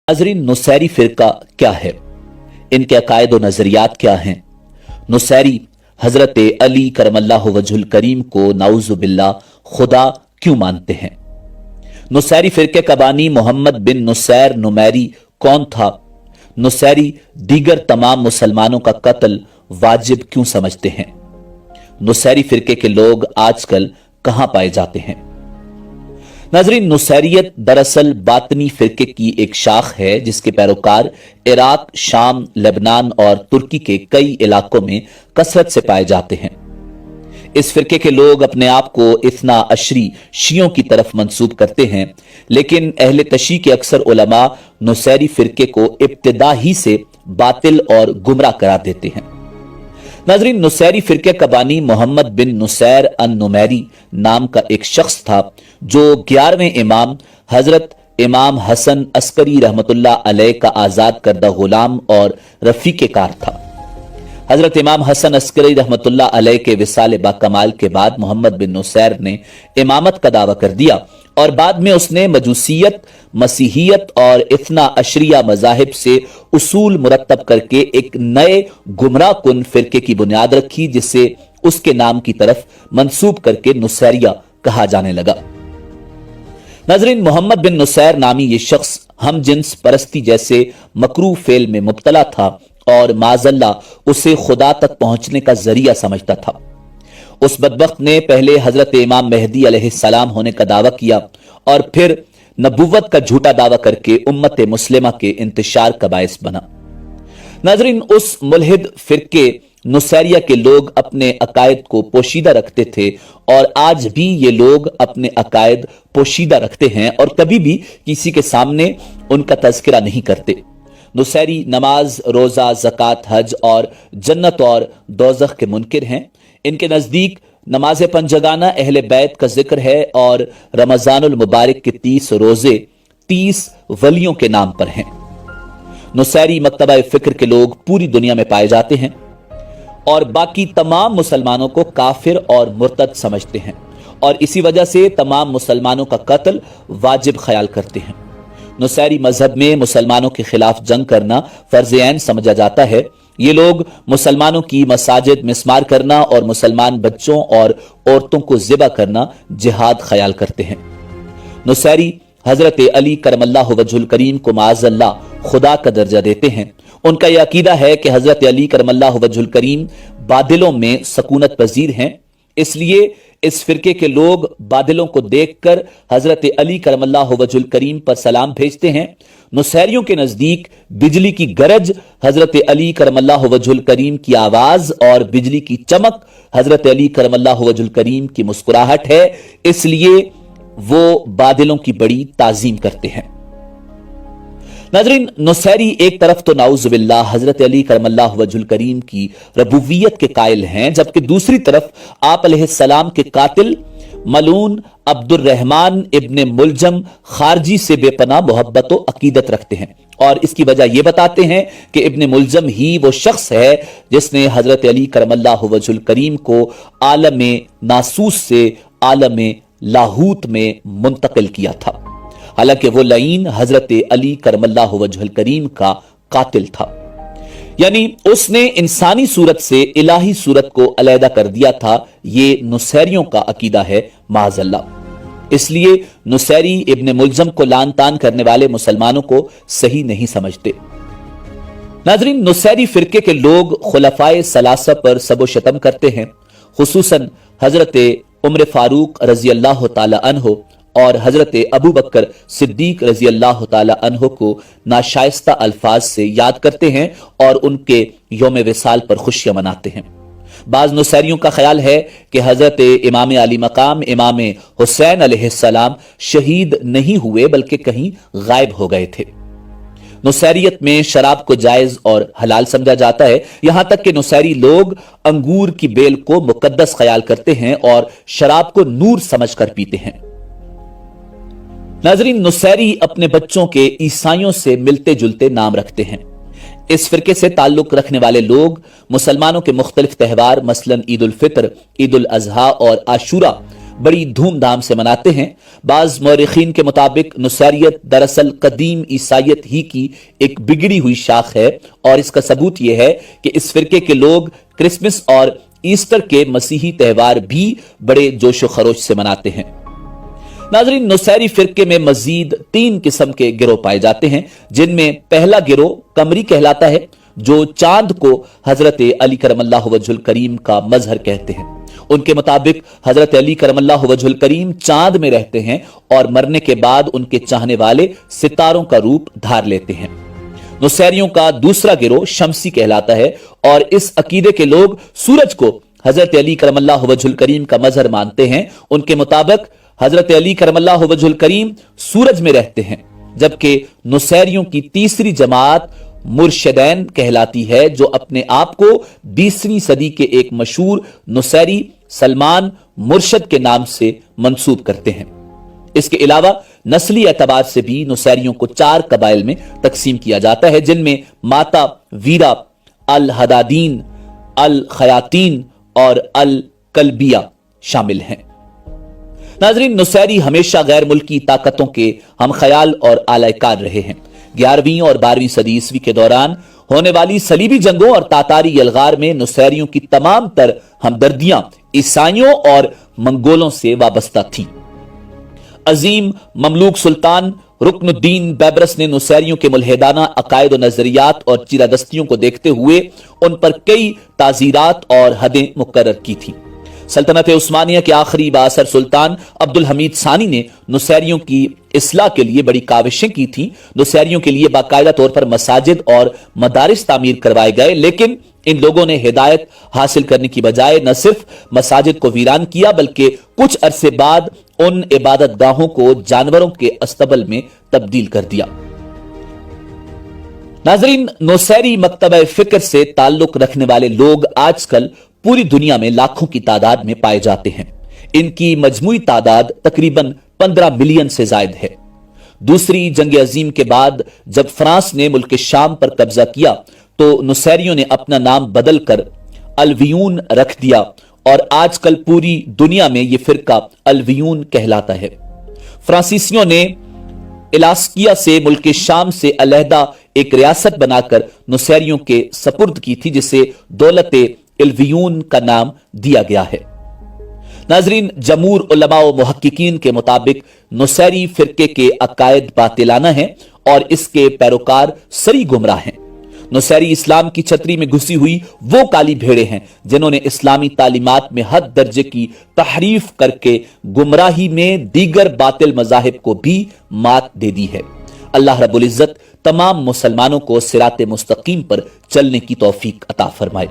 नाज़रीन, नुसैरी फिरका क्या है, इनके अकायद और नजरियात क्या हैं? नुसैरी हजरत अली करमल्लाहु वजहुल करीम को नाउज़ुबिल्लाह खुदा क्यों मानते हैं? नुसैरी फिरके का बानी मोहम्मद बिन नुसैर नुमैरी कौन था? नुसैरी दीगर तमाम मुसलमानों का कत्ल वाजिब क्यों समझते हैं? नुसैरी फिरके के लोग आजकल कहां पाए जाते हैं? नाज़रीन, नुसैरियत दरअसल बातनी फिरके की एक शाख है जिसके पैरोकार इराक, शाम, लेबनान और तुर्की के कई इलाकों में कसरत से पाए जाते हैं। इस फिरके के लोग अपने आप को इतना अशरी शियों की तरफ मंसूब करते हैं, लेकिन अहले तशी के अक्सर उलमा नुसैरी फिरके को इब्तिदा ही से बातिल और गुमराह करार देते हैं। नाज़रीन, नुसैरी फिरके का बानी मोहम्मद बिन नुसैर अन नुमैरी नाम का एक शख्स था जो 11वें इमाम हजरत इमाम हसन अस्करी रहमतुल्लाह अलैह का आजाद करदा गुलाम और रफीक कार था। हजरत इमाम हसन अस्करी रहमतुल्लाह अलैह के विसाल बाकमाल के बाद मोहम्मद बिन नुसैर ने इमामत का दावा कर दिया और बाद में उसने मजूसियत, मसीहियत और इतना अशरिया मजाहिब से उसूल मुरतब करके एक नए गुमराह कुन फिरके की बुनियाद रखी जिसे उसके नाम की तरफ मंसूब करके नुसैरिया कहा जाने लगा। नाज़रीन, मोहम्मद बिन नुसैर नामी ये शख्स हम जिन्स परस्ती जैसे मकरू फेल में मुब्तला था और माजल्ला उसे खुदा तक पहुंचने का जरिया समझता था। उस बदबख्त ने पहले हजरत इमाम मेहदी अलैहिस्सलाम होने का दावा किया और फिर नबुव्वत का झूठा दावा करके उम्मत मुस्लिमा के इंतशार का बायस बना। नाज़रीन, उस मुल्हिद फिरके नुसैरिया के लोग अपने अकायद को पोशीदा रखते थे और आज भी ये लोग अपने अकायद पोशीदा रखते हैं और कभी भी किसी के सामने उनका तज़किरा नहीं करते। नुसैरी नमाज, रोजा, ज़कात, हज और जन्नत और दोज़ख के मुनकिर हैं। इनके नजदीक नमाज पंजगाना अहले बैत का जिक्र है और रमजानुल मुबारक के 30 रोजे 30 वलियों के नाम पर हैं। नुसैरी मकतबा फिक्र के लोग पूरी दुनिया में पाए जाते हैं और बाकी तमाम मुसलमानों को काफिर और मुर्तद समझते हैं और इसी वजह से तमाम मुसलमानों का कत्ल वाजिब ख्याल करते हैं। नुसैरी मजहब में मुसलमानों के खिलाफ जंग करना फर्ज ऐन समझा जाता है। ये लोग मुसलमानों की मसाजिद मिस्मार करना और मुसलमान बच्चों और औरतों को ज़िबा करना जिहाद ख्याल करते हैं। नुसैरी हजरत अली करमल्लाहु वजहुल करीम को माअज़ल्लाह खुदा का दर्जा देते हैं। उनका यह अकीदा है कि हजरत अली करमल्लाहु वजहुल करीम बादिलों में सकूनत पजीर हैं, इसलिए इस फिरके के लोग बादिलों को देखकर हजरत अली करमल्लाहु वजहुल करीम पर सलाम भेजते हैं। नुसैरियों के नजदीक बिजली की गरज हजरत अली करमल्लाहु वजहुल करीम की आवाज और बिजली की चमक हजरत अली करमल्लाहु वजहुल करीम की मुस्कुराहट है, इसलिए वो बादिलों की बड़ी ताजीम करते हैं। नाज़रीन, नुसैरी एक तरफ तो नाउज़ुबिल्लाह हजरत अली करमल्लाहु वजहुल करीम की रबूबियत के कायल हैं, जबकि दूसरी तरफ आप अलैहिस्सलाम के कातिल मलून अब्दुर्रहमान इब्ने मुलजम खारजी से बेपनाह मोहब्बत व अकीदत रखते हैं और इसकी वजह यह बताते हैं कि इब्ने मुलजम ही वो शख्स है जिसने हजरत अली करमल्लाहु वजहुल करीम को आलम नासूस से आलम लाहूत में मुंतकिल किया था। हालांकि वो लईन हजरत अली करमल्लाहु वजहुल करीम का कातिल था, यानी उसने इंसानी सूरत से इलाही सूरत को अलहदा कर दिया था। ये नुसैरियों का अकीदा है माअज़ल्लाह। इसलिए नुसैरी इब्ने मुलजम को लान तान करने वाले मुसलमानों को सही नहीं समझते। नाज़रीन, नुसैरी फिरके के लोग खुलफाए सलासा पर सबो शतम करते हैं, खुसूसन हजरत उमर फारूक रजी अल्लाह तआला अन्हो और हजरत अबू बकर सिद्दीक रजी अल्लाह तआला अन्हो को नाशाइस्ता अल्फाज से याद करते हैं और उनके यौम विसाल पर खुशियां मनाते हैं। बाज नुसैरियों का ख्याल है कि हजरत इमाम अली मकाम इमाम हुसैन अलैहिस्सलाम शहीद नहीं हुए बल्कि कहीं गायब हो गए थे। नुसैरियत में शराब को जायज और हलाल समझा जाता है, यहां तक कि नुसैरी लोग अंगूर की बेल को मुकद्दस ख्याल करते हैं और शराब को नूर समझकर पीते हैं। नाज़रीन, नुसैरी अपने बच्चों के ईसाइयों से मिलते जुलते नाम रखते हैं। इस फिरके से ताल्लुक रखने वाले लोग मुसलमानों के मुख्तलिफ त्यौहार मसलन ईद उल फितर, ईद उल अजहा और आशूरा बड़ी धूमधाम से मनाते हैं। बाज मौरिखीन के मुताबिक नुसैरियत दरअसल कदीम ईसाइयत ही की एक बिगड़ी हुई शाख है और इसका सबूत यह है कि इस फिरके के लोग क्रिसमस और ईस्टर के मसीही त्यौहार भी बड़े जोशो खरोश से मनाते हैं। नाजरीन, नुसैरी फिरके में मजीद 3 किस्म के गिरोह पाए जाते हैं, जिनमें पहला गिरोह कमरी कहलाता है, जो चांद को हजरत अली करमल्लाहु वजहुल करीम का मजहर कहते हैं। उनके मुताबिक हजरत अली करमल्लाहु वजहुल करीम चांद में रहते हैं और मरने के बाद उनके चाहने वाले सितारों का रूप धार लेते हैं। नुसैरियों का दूसरा गिरोह शमसी कहलाता है और इस अकीदे के लोग सूरज को हजरत अली करमल्लाहु वजहुल करीम का मजहर मानते हैं। उनके मुताबिक हजरत अली करमल्लाहु वजहुल करीम सूरज में रहते हैं, जबकि नुसैरियों की तीसरी जमात मुर्शदैन कहलाती है, जो अपने आप को 20वीं सदी के एक मशहूर नुसैरी सलमान मुर्शद के नाम से मंसूब करते हैं। इसके अलावा नस्ली एतबार से भी नुसैरियों को 4 कबाइल में तकसीम किया जाता है, जिनमें माता वीरा, अल हदादीन, अल खयातीन और अल कलबिया शामिल हैं। नाजरीन, नुसैरी हमेशा गैर मुल्की ताकतों के हम ख्याल और आलाकार रहे हैं। 11वीं और 12वीं सदी ईस्वी के दौरान होने वाली सलीबी जंगों और तातारी यलगार में नुसैरियों की तमाम तर हमदर्दियां ईसाइयों और मंगोलों से वाबस्ता थी। अजीम ममलूक सुल्तान रुकनुद्दीन बैबरस ने नुसैरियों के मुल्हिदाना अकायद और नजरियात और चिरादस्तियों को देखते हुए उन पर कई ताजीरात और हदें मुकर्रर की थी। सल्तनत उस्मानिया के आखिरी बासर सुल्तान अब्दुल हमीद सानी ने नुसैरियों की इस्लाह के लिए बड़ी काविशें की थी। नुसैरियों के लिए बाकायदा तौर पर मसाजिद और मदारिस तामीर करवाए गए, लेकिन इन लोगों ने हिदायत हासिल करने की बजाय न सिर्फ मसाजिद को वीरान किया, बल्कि कुछ अरसे बाद उन इबादत गाहों को जानवरों के अस्तबल में तब्दील कर दिया। नाजरीन, नुसैरी मकतबा फिक्र से ताल्लुक रखने वाले लोग आजकल पूरी दुनिया में लाखों की तादाद में पाए जाते हैं। इनकी मजमूई तादाद तकरीबन 15 मिलियन से जायद है। दूसरी जंग अजीम के बाद जब फ्रांस ने मुल्क शाम पर कब्जा किया तो नुसैरियों ने अपना नाम बदलकर अलवियून रख दिया और आजकल पूरी दुनिया में यह फिरका अलवियून कहलाता है। फ्रांसीसियों ने इलास्किया से मुल्क शाम से अलहदा एक रियासत बनाकर नुसैरियों के सपुर्द की थी, जिसे दौलत अलवियून का नाम दिया गया है। नाजरीन, जमूर उलमा व मुहक्किकीन के मुताबिक नुसैरी फिरके के अकायद बातिलाना है और इसके पैरोकार सरी गुमराह हैं। नुसैरी इस्लाम की छतरी में घुसी हुई वो काली भेड़े हैं जिन्होंने इस्लामी तालीमात में हद दर्जे की तहरीफ करके गुमराही में दीगर बातिल मजाहिब को भी मात दे दी है। अल्लाह रब्बुल इज्जत तमाम मुसलमानों को सिराते मुस्तकीम पर चलने की तौफीक अता फरमाए।